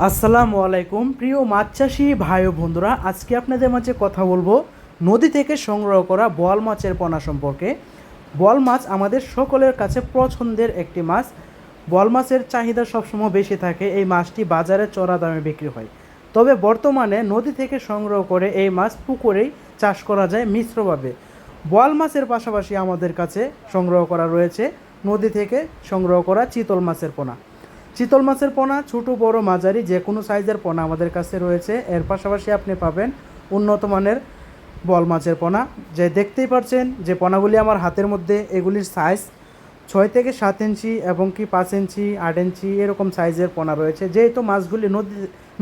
আসসালামু আলাইকুম প্রিয় মাছ চাষি ভাই ও বন্ধুরা, আজকে আপনাদের মাঝে কথা বলবো নদী থেকে সংগ্রহ করা বোয়াল মাছের পোনা সম্পর্কে। বোয়াল মাছ আমাদের সকলের কাছে পছন্দের একটি মাছ। বোয়াল মাছের চাহিদা সবসময় বেশি থাকে। এই মাছটি বাজারে চড়া দামে বিক্রি হয়। তবে বর্তমানে নদী থেকে সংগ্রহ করে এই মাছ পুকুরেই চাষ করা যায় মিশ্রভাবে। বোয়াল মাছের পাশাপাশি আমাদের কাছে সংগ্রহ করা রয়েছে নদী থেকে সংগ্রহ করা চিতল মাছের পোনা। চিতল মাছের পোনা ছোট বড় মাঝারি যে কোনো সাইজের পোনা আমাদের কাছে রয়েছে। এর পাশাপাশি আপনি পাবেন উন্নত মানের বোয়াল মাছের পোনা। যে দেখতেই পাচ্ছেন যে পোনাগুলি আমার হাতের মধ্যে, এগুলির সাইজ 6 থেকে 7 ইঞ্চি এবং কি 5 ইঞ্চি 8 ইঞ্চি এরকম সাইজের পোনা রয়েছে। যেহেতু মাছগুলি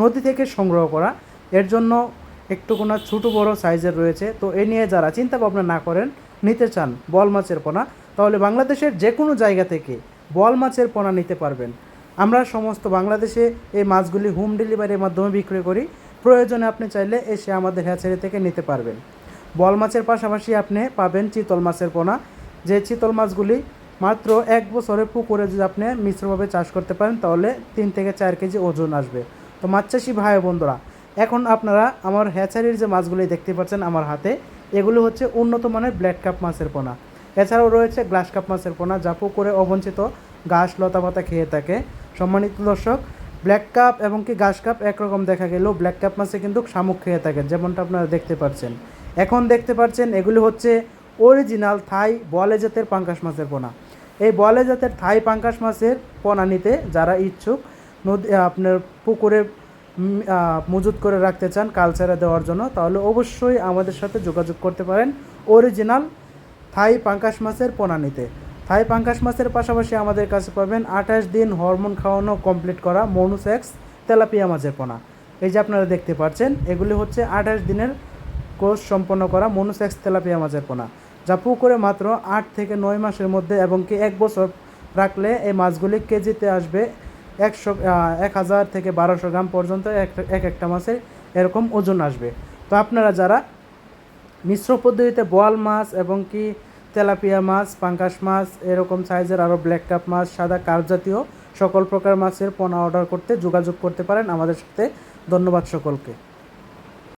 নদী থেকে সংগ্রহ করা, এর জন্য একটুকুনা ছোটো বড় সাইজের রয়েছে। তো এ নিয়ে যারা চিন্তা ভাবনা না করেন নিতে চান বোয়াল মাছের পোনা, তাহলে বাংলাদেশের যে কোনো জায়গা থেকে বোয়াল মাছের পোনা নিতে পারবেন। আমরা সমস্ত বাংলাদেশে এই মাছগুলি হোম ডেলিভারির মাধ্যমে বিক্রি করি। প্রয়োজনে আপনি চাইলে এসে আমাদের হ্যাচারি থেকে নিতে পারবেন। বোয়াল মাছের পাশাপাশি আপনি পাবেন চিতল মাছের পোনা। যে চিতল মাছগুলি মাত্র 1 বছরে পুকুরে যদি আপনি মিশ্রভাবে চাষ করতে পারেন তাহলে 3 থেকে 4 কেজি ওজন আসবে। তো মাছ চাষি ভাই বন্ধুরা, এখন আপনারা আমার হ্যাচারির যে মাছগুলি দেখতে পাচ্ছেন আমার হাতে, এগুলো হচ্ছে উন্নত মানের ব্ল্যাক কাপ মাছের পোনা। এছাড়াও রয়েছে গ্লাস কাপ মাছের পোনা, যা পুকুরে অবঞ্চিত ঘাস লতা পাতা খেয়ে থাকে। সম্মানিত দর্শক, ব্ল্যাক কাপ এবং কি ঘাস কাপ একরকম দেখা গেলেও ব্ল্যাক কাপ মাছে কিন্তু শামুক খেয়ে থাকে, যেমনটা আপনারা দেখতে পাচ্ছেন। এখন দেখতে পাচ্ছেন এগুলি হচ্ছে অরিজিনাল থাই বোয়ালে জাতের পাঙ্গাস মাছের পোনা। এই বোয়ালে জাতের থাই পাঙ্গাস মাছের পোনা নিতে যারা ইচ্ছুক, আপনার পুকুরে মজুত করে রাখতে চান কালচারে দেওয়ার জন্য, তাহলে অবশ্যই আমাদের সাথে যোগাযোগ করতে পারেন অরিজিনাল থাই পাঙ্গাস মাছের পোনা নিতে। থাই পাঙ্গাস মাছের পাশাপাশি আমাদের কাছে পাবেন 28 দিন হরমোন খাওয়ানো কমপ্লিট করা মনুসেক্স তেলাপিয়া মাছের পোনা। এই যে আপনারা দেখতে পাচ্ছেন, এগুলি হচ্ছে 28 দিনের কোর্স সম্পন্ন করা মনুসেক্স তেলাপিয়া মাছের পোনা, যা পুকুরে মাত্র 8 থেকে 9 মাসের মধ্যে এবং কি 1 বছর রাখলে এই মাছগুলি কেজিতে আসবে 1000 থেকে 1200 গ্রাম পর্যন্ত এক একটা মাছের এরকম ওজন আসবে। তো আপনারা যারা মিশ্র পদ্ধতিতে বোয়াল মাছ এবং কি তেলাপিয়া মাছ, পাঙ্গাস মাছ, এরকম সাইজের আরও ব্ল্যাক কাপ মাছ, সাদা কার্প জাতীয় সকল প্রকার মাছের পোনা অর্ডার করতে যোগাযোগ করতে পারেন আমাদের সাথে। ধন্যবাদ সকলকে।